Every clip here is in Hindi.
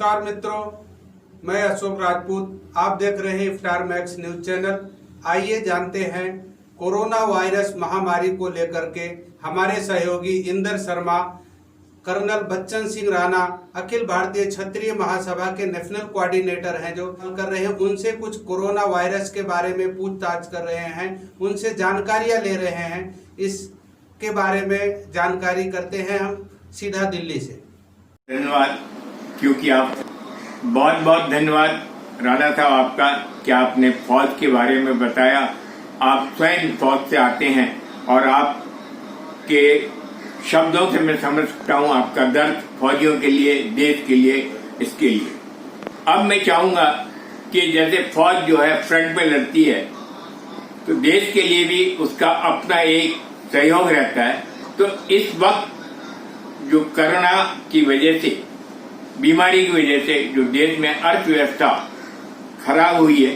नमस्कार मित्रों, मैं अशोक राजपूत। आप देख रहे हैं इफ्तार मैक्स न्यूज चैनल। आइए जानते हैं कोरोना वायरस महामारी को लेकर के हमारे सहयोगी इंदर शर्मा, कर्नल बच्चन सिंह राणा, अखिल भारतीय क्षत्रिय महासभा के नेशनल कोऑर्डिनेटर हैं, जो कर रहे हैं उनसे कुछ कोरोना वायरस के बारे में पूछताछ कर रहे हैं, उनसे जानकारियां ले रहे हैं। इसके बारे में जानकारी करते हैं हम सीधा दिल्ली से। धन्यवाद, क्योंकि आप बहुत बहुत धन्यवाद राणा साहब आपका कि आपने फौज के बारे में बताया। आप स्वयं फौज से आते हैं और आपके शब्दों से मैं समझ सकता हूं आपका दर्द फौजियों के लिए, देश के लिए, इसके लिए। अब मैं चाहूंगा कि जैसे फौज जो है फ्रंट पे लड़ती है तो देश के लिए भी उसका अपना एक सहयोग रहता है। तो इस वक्त जो कोरोना की वजह से, बीमारी की वजह से जो देश में अर्थव्यवस्था खराब हुई है,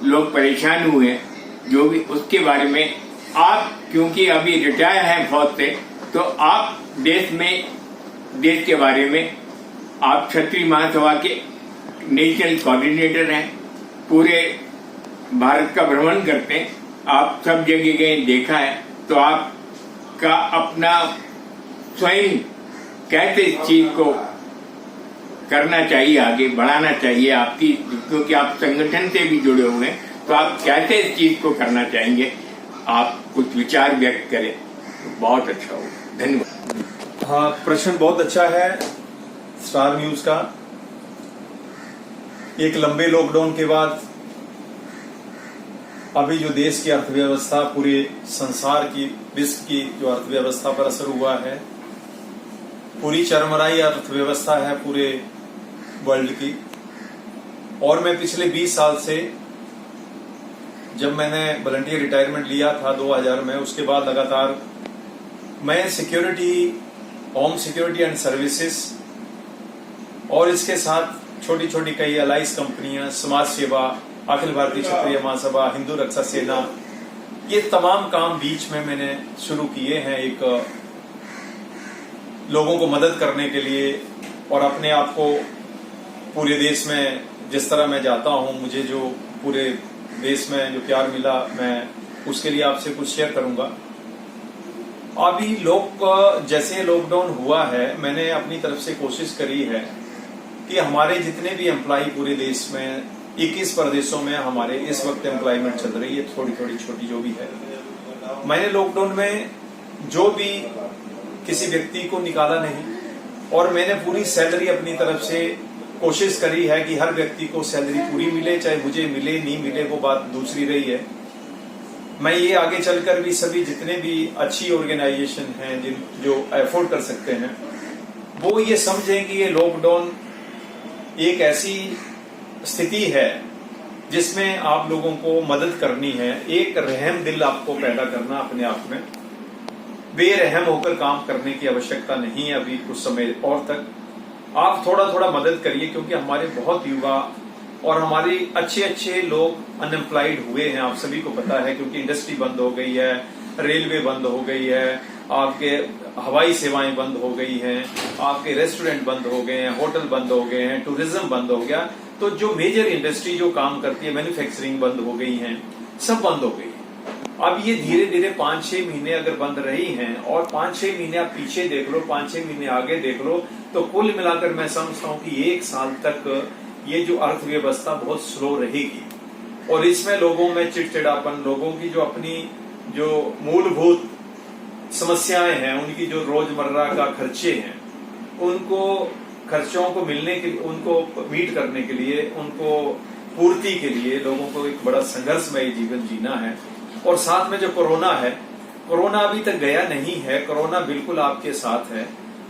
लोग परेशान हुए हैं, जो भी उसके बारे में आप, क्योंकि अभी रिटायर हैं फौज से, तो आप देश के बारे में, आप क्षत्रिय महासभा के नेशनल कोऑर्डिनेटर हैं, पूरे भारत का भ्रमण करते हैं, आप सब जगह गए, देखा है, तो आपका अपना स्वयं कैसे इस चीज को करना चाहिए, आगे बढ़ाना चाहिए आपकी, क्योंकि आप संगठन से भी जुड़े हुए हैं, तो आप कैसे इस चीज को करना चाहेंगे, आप कुछ विचार व्यक्त करें तो बहुत अच्छा होगा। धन्यवाद। हाँ, प्रश्न बहुत अच्छा है स्टार न्यूज का। एक लंबे लॉकडाउन के बाद अभी जो देश की अर्थव्यवस्था, पूरे संसार की, विश्व की जो अर्थव्यवस्था पर असर हुआ है, पूरी चरमराई अर्थव्यवस्था है पूरे वर्ल्ड की। और मैं पिछले 20 साल से, जब मैंने वॉलंटियर रिटायरमेंट लिया था 2000 में, उसके बाद लगातार मैं security, home security and services और इसके साथ छोटी छोटी कई एलाइज कंपनियां, समाज सेवा, अखिल भारतीय क्षत्रिय महासभा, हिंदू रक्षा सेना, ये तमाम काम बीच में मैंने शुरू किए हैं, एक लोगों को मदद करने के लिए। और अपने आप को पूरे देश में, जिस तरह मैं जाता हूं, मुझे जो पूरे देश में जो प्यार मिला, मैं उसके लिए आपसे कुछ शेयर करूंगा। अभी जैसे लॉकडाउन हुआ है, मैंने अपनी तरफ से कोशिश करी है कि हमारे जितने भी एम्प्लॉय पूरे देश में, 21 प्रदेशों में हमारे इस वक्त एम्प्लॉयमेंट चल रही है, थोड़ी थोड़ी छोटी जो भी है, मैंने लॉकडाउन में जो भी किसी व्यक्ति को निकाला नहीं, और मैंने पूरी सैलरी अपनी तरफ से कोशिश करी है कि हर व्यक्ति को सैलरी पूरी मिले, चाहे मुझे मिले नहीं मिले वो बात दूसरी रही है। मैं ये आगे चलकर भी सभी जितने भी अच्छी ऑर्गेनाइजेशन हैं जो एफोर्ड कर सकते हैं, वो ये समझें कि ये लॉकडाउन एक ऐसी स्थिति है जिसमें आप लोगों को मदद करनी है। एक रहम दिल आपको पैदा करना अपने आप में, बेरहम होकर काम करने की आवश्यकता नहीं है अभी कुछ समय और तक। आप थोड़ा थोड़ा मदद करिए, क्योंकि हमारे बहुत युवा और हमारे अच्छे अच्छे लोग अनएम्प्लॉयड हुए हैं, आप सभी को पता है, क्योंकि इंडस्ट्री बंद हो गई है, रेलवे बंद हो गई है, आपके हवाई सेवाएं बंद हो गई हैं, आपके रेस्टोरेंट बंद हो गए हैं, होटल बंद हो गए हैं, टूरिज्म बंद हो गया। तो जो मेजर इंडस्ट्री जो काम करती है, मैन्युफैक्चरिंग बंद हो गई है, सब बंद हो गई। अब ये धीरे धीरे 5-6 महीने अगर बंद रही हैं, और 5-6 महीने आप पीछे देख लो, 5-6 महीने आगे देख लो, तो कुल मिलाकर मैं समझता हूँ कि 1 साल तक ये जो अर्थव्यवस्था बहुत स्लो रहेगी। और इसमें लोगों में चिड़चिड़ापन, लोगों की जो अपनी जो मूलभूत समस्याएं हैं, उनकी जो रोजमर्रा का खर्चे हैं, उनको खर्चों को मिलने के लिए, उनको मीट करने के लिए, उनको पूर्ति के लिए लोगों को एक बड़ा संघर्षमय जीवन जीना है। और साथ में जो कोरोना है, कोरोना अभी तक गया नहीं है, कोरोना बिल्कुल आपके साथ है,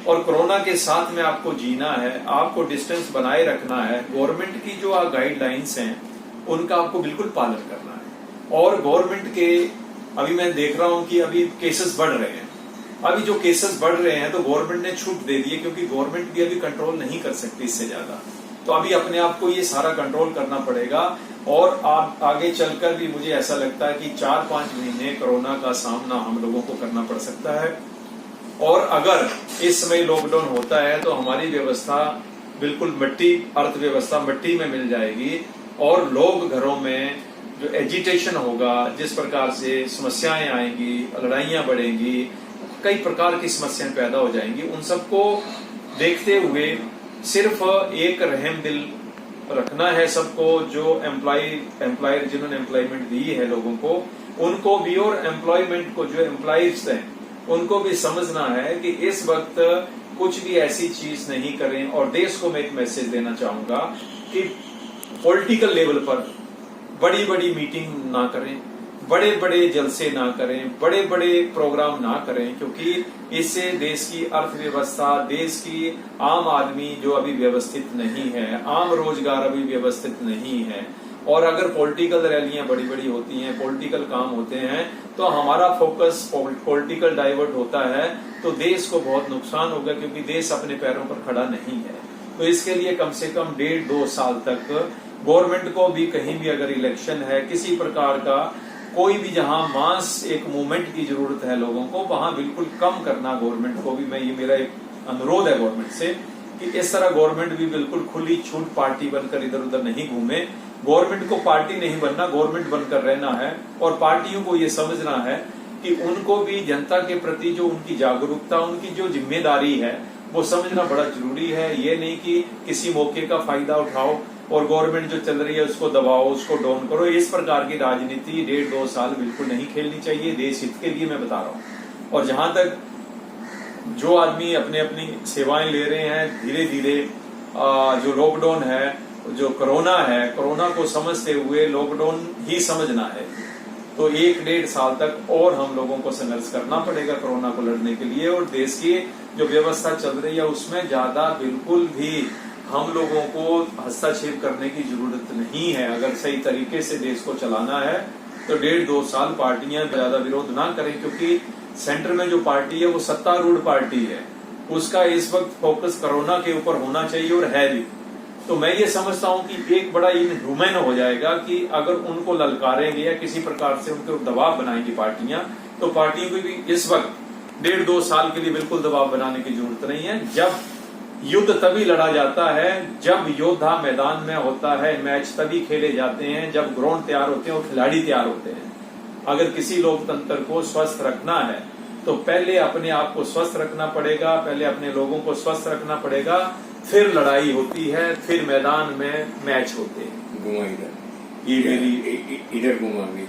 और कोरोना के साथ में आपको जीना है, आपको डिस्टेंस बनाए रखना है। गवर्नमेंट की जो गाइडलाइंस हैं उनका आपको बिल्कुल पालन करना है। और गवर्नमेंट के, अभी मैं देख रहा हूं कि अभी केसेस बढ़ रहे हैं, अभी जो केसेस बढ़ रहे हैं तो गवर्नमेंट ने छूट दे दी है, क्योंकि गवर्नमेंट भी अभी कंट्रोल नहीं कर सकती इससे ज्यादा। तो अभी अपने आप को ये सारा कंट्रोल करना पड़ेगा। और आप आगे चलकर भी मुझे ऐसा लगता है कि 4-5 महीने कोरोना का सामना हम लोगों को करना पड़ सकता है। और अगर इस समय लॉकडाउन होता है तो हमारी व्यवस्था बिल्कुल मिट्टी, अर्थव्यवस्था मिट्टी में मिल जाएगी और लोग घरों में जो एजिटेशन होगा, जिस प्रकार से समस्याएं आएंगी, लड़ाइयां बढ़ेंगी, कई प्रकार की समस्याएं पैदा हो जाएंगी, उन सबको देखते हुए सिर्फ एक रहम दिल रखना है सबको, जो एम्प्लॉयर जिन्होंने एम्प्लॉयमेंट दी है लोगों को, उनको भी, और एम्प्लॉयमेंट को जो एम्प्लॉइज हैं उनको भी समझना है कि इस वक्त कुछ भी ऐसी चीज नहीं करें। और देश को मैं एक मैसेज देना चाहूंगा कि पॉलिटिकल लेवल पर बड़ी बड़ी मीटिंग ना करें, बड़े बड़े जलसे ना करें, बड़े बड़े प्रोग्राम ना करें, क्योंकि इससे देश की अर्थव्यवस्था, देश की आम आदमी जो अभी व्यवस्थित नहीं है, आम रोजगार अभी व्यवस्थित नहीं है, और अगर पॉलिटिकल रैलियां बड़ी बड़ी होती हैं, पॉलिटिकल काम होते हैं, तो हमारा फोकस पॉलिटिकल डाइवर्ट होता है, तो देश को बहुत नुकसान होगा, क्योंकि देश अपने पैरों पर खड़ा नहीं है। तो इसके लिए कम से कम 1.5-2 साल तक गवर्नमेंट को भी कहीं भी अगर इलेक्शन है, किसी प्रकार का कोई भी जहां मास एक मूवमेंट की जरूरत है लोगों को, वहां बिल्कुल कम करना गवर्नमेंट को भी। मैं ये मेरा एक अनुरोध है गवर्नमेंट से कि इस तरह गवर्नमेंट भी बिल्कुल खुली छूट पार्टी बनकर इधर उधर नहीं घूमे। गवर्नमेंट को पार्टी नहीं बनना, गवर्नमेंट बनकर रहना है, और पार्टियों को ये समझना है कि उनको भी जनता के प्रति जो उनकी जागरूकता, उनकी जो जिम्मेदारी है, वो समझना बड़ा जरूरी है। ये नहीं कि किसी मौके का फायदा उठाओ और गवर्नमेंट जो चल रही है उसको दबाओ, उसको डाउन करो। इस प्रकार की राजनीति 1.5-2 साल बिल्कुल नहीं खेलनी चाहिए, देश हित के लिए मैं बता रहा हूँ। और जहां तक जो आदमी अपने अपनी सेवाएं ले रहे हैं, धीरे धीरे जो लॉकडाउन है, जो कोरोना है, कोरोना को समझते हुए लॉकडाउन ही समझना है, तो 1-1.5 साल तक और हम लोगों को संघर्ष करना पड़ेगा कोरोना को लड़ने के लिए। और देश की जो व्यवस्था चल रही है उसमें ज्यादा बिल्कुल भी हम लोगों को हस्तक्षेप करने की जरूरत नहीं है। अगर सही तरीके से देश को चलाना है तो 1.5-2 साल पार्टियां ज्यादा विरोध ना करें, क्योंकि सेंटर में जो पार्टी है वो सत्तारूढ़ पार्टी है, उसका इस वक्त फोकस कोरोना के ऊपर होना चाहिए और है भी। तो मैं ये समझता हूं कि एक बड़ा इनह्यूमन हो जाएगा कि अगर उनको ललकारेंगे या किसी प्रकार से उनके दबाव बनाएंगी पार्टियां, तो पार्टियों को भी इस वक्त 1.5-2 साल के लिए बिल्कुल दबाव बनाने की जरूरत नहीं है। जब युद्ध तभी लड़ा जाता है जब योद्धा मैदान में होता है, मैच तभी खेले जाते हैं जब ग्राउंड तैयार होते हैं और खिलाड़ी तैयार होते हैं। अगर किसी लोकतंत्र को स्वस्थ रखना है तो पहले अपने आप को स्वस्थ रखना पड़ेगा, पहले अपने लोगों को स्वस्थ रखना पड़ेगा, फिर लड़ाई होती है, फिर मैदान में मैच होते हैं। घुमा इधर घुमाएंगे।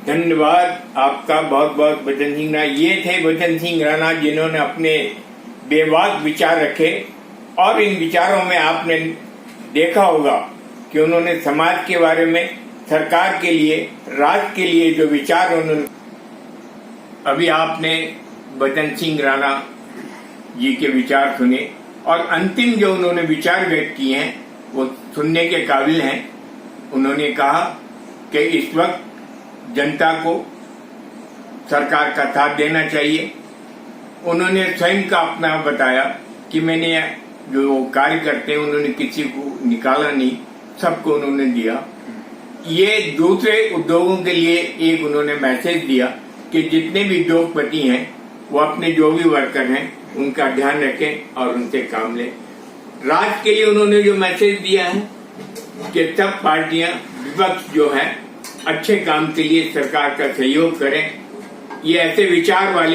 धन्यवाद आपका बहुत बहुत बचन सिंह राणा। ये थे बचन सिंह राणा जिन्होंने अपने बेबाक विचार रखे, और इन विचारों में आपने देखा होगा कि उन्होंने समाज के बारे में, सरकार के लिए, राष्ट्र के लिए जो विचार उन्होंने, अभी आपने बचन सिंह राणा जी के विचार सुने, और अंतिम जो उन्होंने विचार व्यक्त किए हैं वो सुनने के काबिल हैं। उन्होंने कहा कि इस वक्त जनता को सरकार का साथ देना चाहिए। उन्होंने स्वयं का अपना बताया कि मैंने जो कार्य करते हैं उन्होंने किसी को निकाला नहीं, सबको उन्होंने दिया। ये दूसरे उद्योगों के लिए एक उन्होंने मैसेज दिया कि जितने भी उद्योगपति हैं वो अपने जो भी वर्कर हैं उनका ध्यान रखें और उनसे काम लें। राज्य के लिए उन्होंने जो मैसेज दिया है कि सब पार्टियां, विपक्ष जो है, अच्छे काम के लिए सरकार का सहयोग करें। ये ऐसे विचार वाले